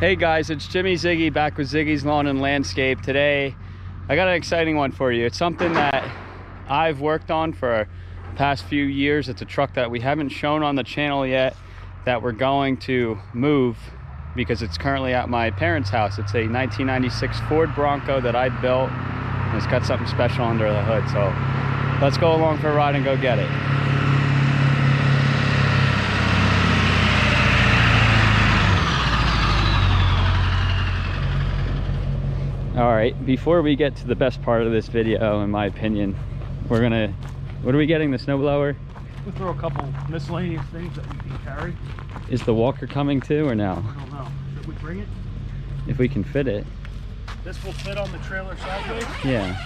Hey guys, it's Jimmy Ziggy back with Ziggy's Lawn and Landscape. Today I got an exciting one for you. It's something that I've worked on for the past few years. It's a truck that we haven't shown on the channel yet that we're going to move because it's currently at my parents' house. It's a 1996 Ford Bronco that I built, and it's got something special under the hood. So let's go along for a ride and go get it. All right, before we get to the best part of this video, in my opinion, what are we getting, the snowblower? We'll throw a couple miscellaneous things that we can carry. Is the walker coming too or no? I don't know. Should we bring it? If we can fit it. This will fit on the trailer sideways? Yeah.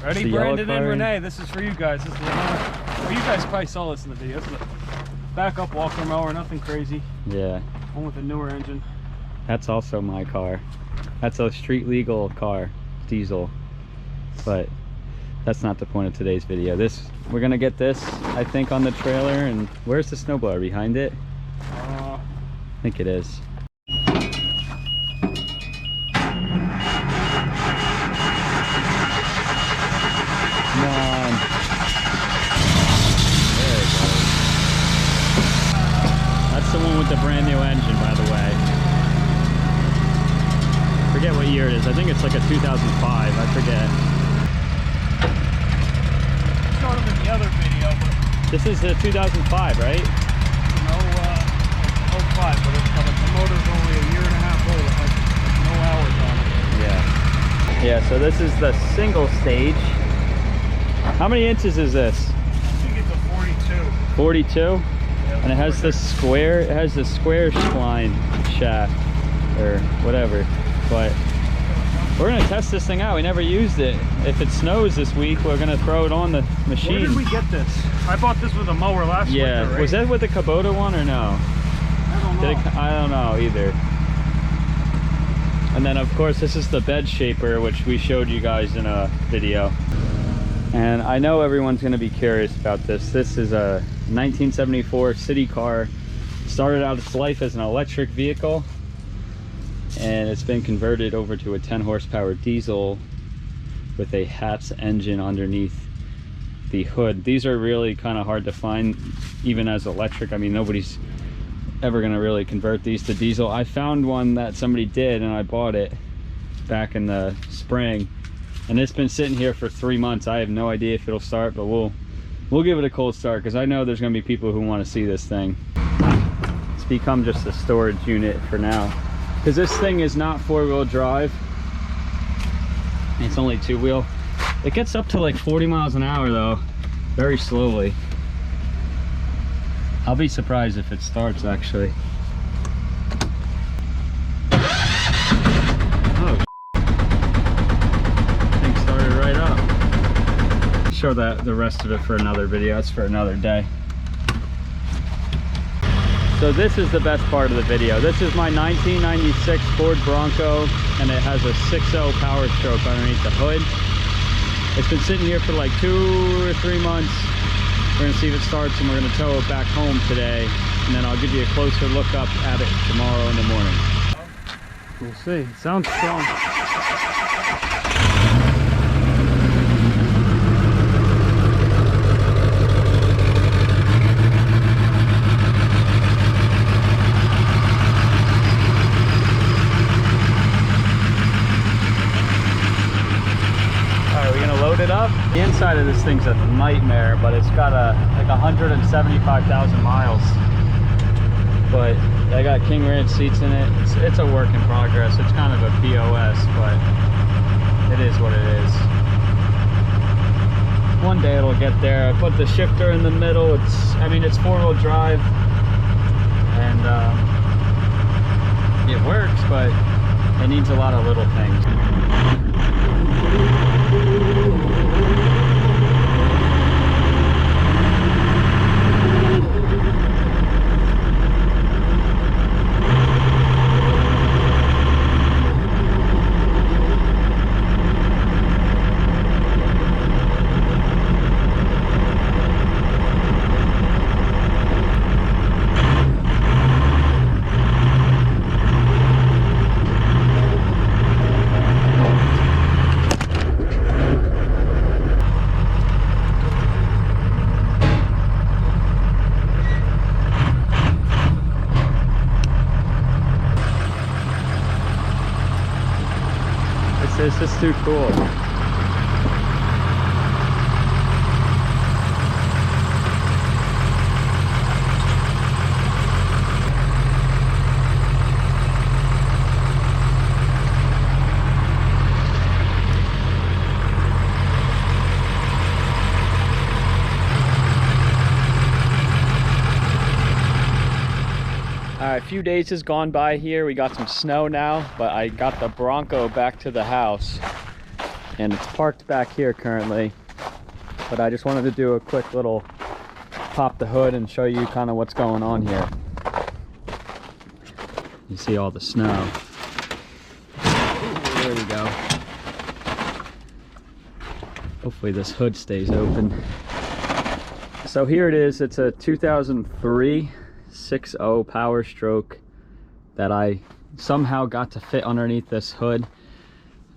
Ready, Brandon and Renee? This is for you guys. This is the well, you guys probably saw this in the video. This is a backup walker mower, nothing crazy. Yeah. One with a newer engine. That's also my car. That's a street legal car, diesel. But that's not the point of today's video. We're gonna get this, I think, on the trailer. And where's the snowblower? Behind it? I think it is. Come on. There it goes. That's the one with the brand new engine, by the way. Forget what year it is. I think it's like a 2005. I forget. Showed them in the other video, but This is a 2005, right? no, 05, but the motor's only a year and a half old. It has no hours on it. Yeah. Yeah, so this is the single stage. How many inches is this? I think it's a 42. 42? Yeah, And it has this square, spline shaft or whatever. But we're gonna test this thing out. We never used it. If it snows this week, we're gonna throw it on the machine. Where did we get this? I bought this with a mower last winter, right? Was that with the Kubota one or no? I don't know. I don't know either. And then of course this is the bed shaper, which we showed you guys in a video. And I know everyone's going to be curious about this. This is a 1974 city car. Started out its life as an electric vehicle, and it's been converted over to a 10 horsepower diesel with a Hatch engine underneath the hood. These are really kind of hard to find even as electric. I mean, nobody's ever going to really convert these to diesel. I found one that somebody did, and I bought it back in the spring. And it's been sitting here for 3 months. I have no idea if it'll start, but we'll give it a cold start because I know there's going to be people who want to see this thing. It's become just a storage unit for now because this thing is not 4-wheel drive. It's only 2-wheel. It gets up to like 40 miles an hour though, very slowly. I'll be surprised if it starts actually. Show the rest of it for another video. It's for another day. So this is the best part of the video. This is my 1996 Ford Bronco, and it has a 6.0 power stroke underneath the hood. It's been sitting here for like 2 or 3 months. We're gonna see if it starts, and we're gonna tow it back home today, and then I'll give you a closer look up at it tomorrow in the morning. We'll see. It sounds strong. It up. The inside of this thing's a nightmare, but it's got like 175,000 miles. But I got King Ranch seats in it. It's a work in progress. It's kind of a POS, but it is what it is. One day it'll get there. I put the shifter in the middle. It's 4-wheel drive, and it works, but it needs a lot of little things. It's just too cool. A few days has gone by here. We got some snow now, but I got the Bronco back to the house and it's parked back here currently. But I just wanted to do a quick little pop the hood and show you kind of what's going on here. You see all the snow. There we go. Hopefully this hood stays open. So here it is. It's a 2003 6.0 Power Stroke that I somehow got to fit underneath this hood.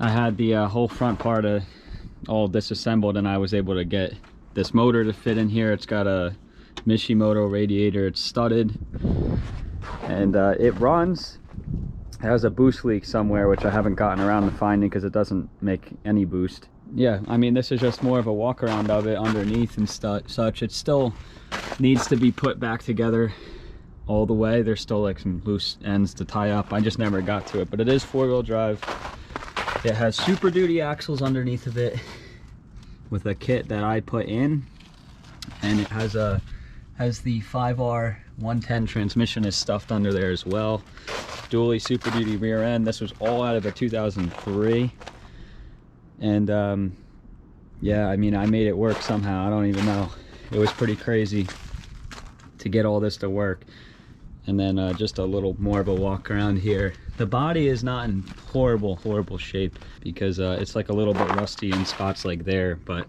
I had the whole front part all disassembled and I was able to get this motor to fit in here. It's got a Mishimoto radiator, it's studded, and it runs. It has a boost leak somewhere which I haven't gotten around to finding because it doesn't make any boost. Yeah, I mean, this is just more of a walk around of it underneath and such. It still needs to be put back together all the way. There's still like some loose ends to tie up. I just never got to it, but it is 4-wheel drive. It has Super Duty axles underneath of it with a kit that I put in, and it has the 5R 110 transmission is stuffed under there as well. Dually Super Duty rear end. This was all out of a 2003, and yeah, I mean, I made it work somehow. I don't even know. It was pretty crazy to get all this to work. And then just a little more of a walk around here. The body is not in horrible shape because it's like a little bit rusty in spots like there, but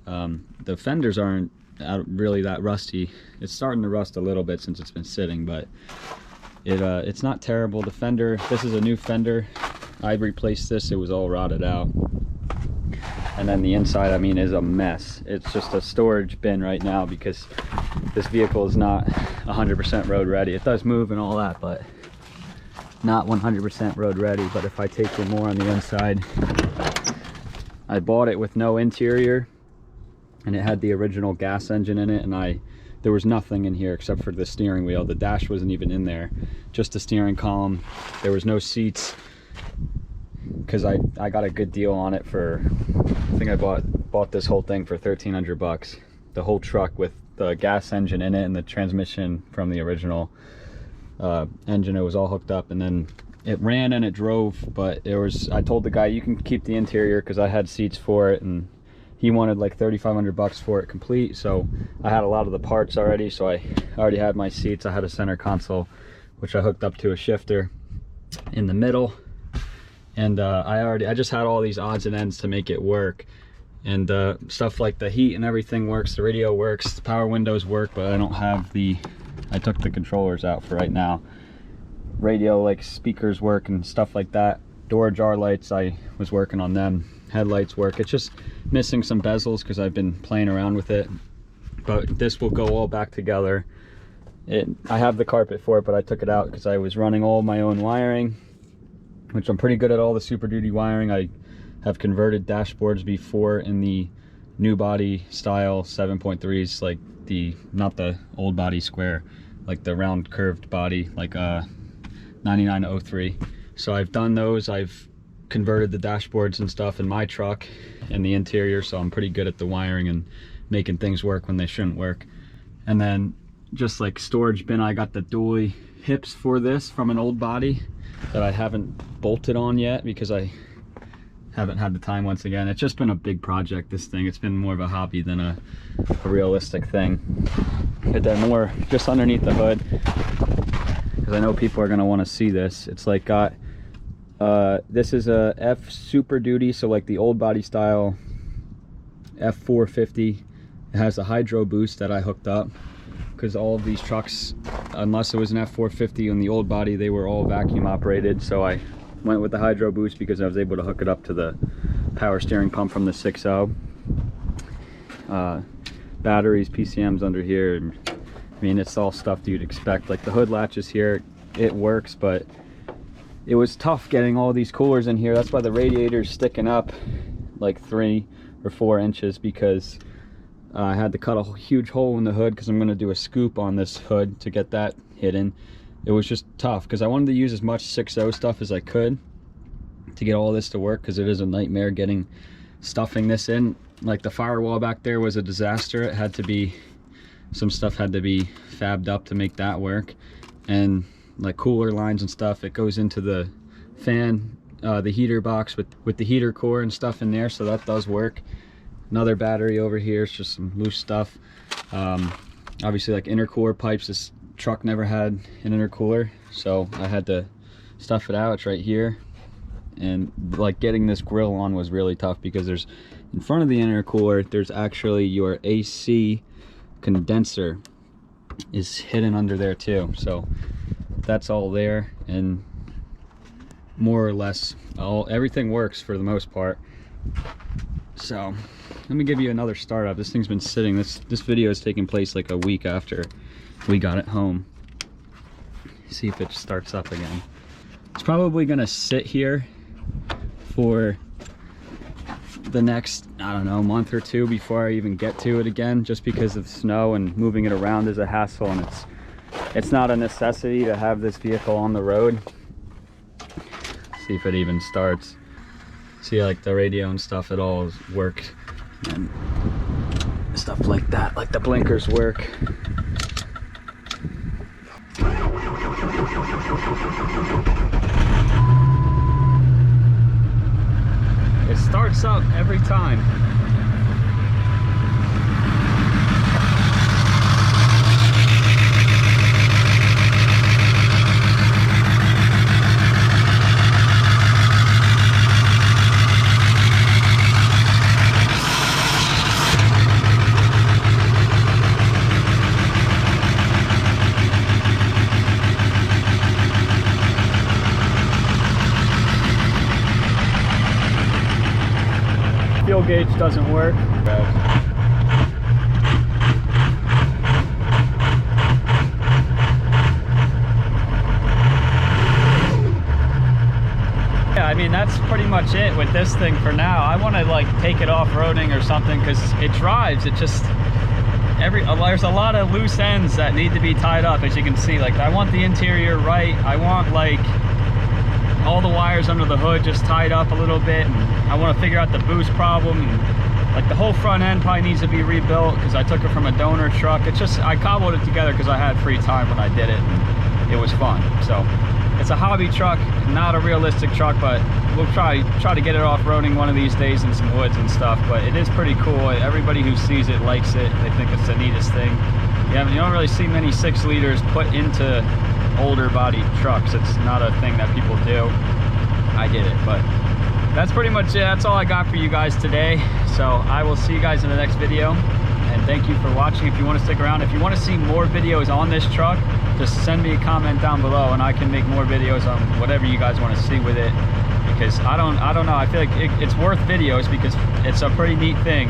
the fenders aren't really that rusty. It's starting to rust a little bit since it's been sitting, but it's not terrible. The fender, this is a new fender. I replaced this, it was all rotted out. And then the inside, I mean, is a mess. It's just a storage bin right now because this vehicle is not 100% road ready. It does move and all that, but not 100% road ready. But if I take you more on the inside, I bought it with no interior and it had the original gas engine in it, and there was nothing in here except for the steering wheel. The dash wasn't even in there, just the steering column. There was no seats because I got a good deal on it for, I think I bought this whole thing for 1,300 bucks. The whole truck with the gas engine in it and the transmission from the original engine. It was all hooked up, and then it ran and it drove, but I told the guy, you can keep the interior because I had seats for it, and he wanted like 3,500 bucks for it complete. So I had a lot of the parts already, so I already had my seats. I had a center console which I hooked up to a shifter in the middle, and I just had all these odds and ends to make it work. And stuff like the heat and everything works, the radio works, the power windows work, but I don't have I took the controllers out for right now. Radio, like speakers, work and stuff like that. Door jar lights, I was working on them. Headlights work. It's just missing some bezels because I've been playing around with it, but this will go all back together. I have the carpet for it, but I took it out because I was running all my own wiring, which I'm pretty good at all the Super Duty wiring. I have converted dashboards before in the new body style 7.3s, like not the old body square, like the round curved body, like 9903. So I've done those. I've converted the dashboards and stuff in my truck and the interior, so I'm pretty good at the wiring and making things work when they shouldn't work. And then just like storage bin, I got the dually hips for this from an old body that I haven't bolted on yet because I haven't had the time. Once again, it's just been a big project, this thing. It's been more of a hobby than a realistic thing. But then more just underneath the hood, because I know people are going to want to see this. It's like got this is a F Super Duty, so like the old body style F450. It has a hydro boost that I hooked up because all of these trucks, unless it was an F450 on the old body, they were all vacuum operated. So I went with the hydro boost because I was able to hook it up to the power steering pump from the 6.0. Batteries, PCMs under here. I mean, it's all stuff you'd expect. Like the hood latch is here, it works, but it was tough getting all these coolers in here. That's why the radiator's sticking up like 3 or 4 inches, because I had to cut a huge hole in the hood because I'm going to do a scoop on this hood to get that hidden. It was just tough because I wanted to use as much 6.0 stuff as I could to get all this to work, because it is a nightmare stuffing this in. Like the firewall back there was a disaster. It had to be, some stuff had to be fabbed up to make that work, and like cooler lines and stuff, it goes into the fan, the heater box with the heater core and stuff in there, so that does work. Another battery over here, it's just some loose stuff. Obviously like intercooler pipes, this truck never had an intercooler, so I had to stuff it out. It's right here. And like getting this grill on was really tough, because there's, in front of the intercooler, there's actually your AC condenser is hidden under there too, so that's all there, and more or less everything works for the most part. So let me give you another startup. This thing's been sitting, this video is taking place like a week after we got it home. See if it starts up again. It's probably gonna sit here for the next, I don't know, month or 2 before I even get to it again, just because of the snow, and moving it around is a hassle, and it's not a necessity to have this vehicle on the road. See if it even starts. See, like the radio and stuff, it all works, and stuff like that, like the blinkers work. It starts up every time. Fuel gauge doesn't work. Yeah, I mean, that's pretty much it with this thing for now. I want to like take it off-roading or something, because it drives, it just, there's a lot of loose ends that need to be tied up, as you can see. Like, I want the interior right, I want like all the wires under the hood just tied up a little bit, and I want to figure out the boost problem, and like the whole front end probably needs to be rebuilt, because I took it from a donor truck. It's just, I cobbled it together because I had free time when I did it, and it was fun. So it's a hobby truck, not a realistic truck, but we'll try to get it off-roading one of these days in some woods and stuff. But it is pretty cool. Everybody who sees it likes it. They think it's the neatest thing. You don't really see many 6 liters put into older body trucks. It's not a thing that people do. I did it, but that's pretty much it. That's all I got for you guys today. So I will see you guys in the next video, and thank you for watching. If you want to stick around, if you want to see more videos on this truck, just send me a comment down below, and I can make more videos on whatever you guys want to see with it, because I don't know, I feel like it's worth videos because it's a pretty neat thing.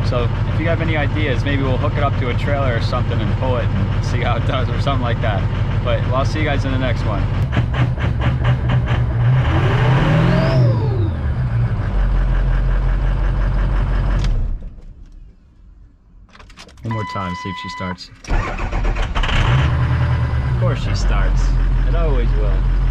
So if you have any ideas, maybe we'll hook it up to a trailer or something and pull it and see how it does, or something like that. But well, I'll see you guys in the next one. One more time, see if she starts. Of course she starts. It always will.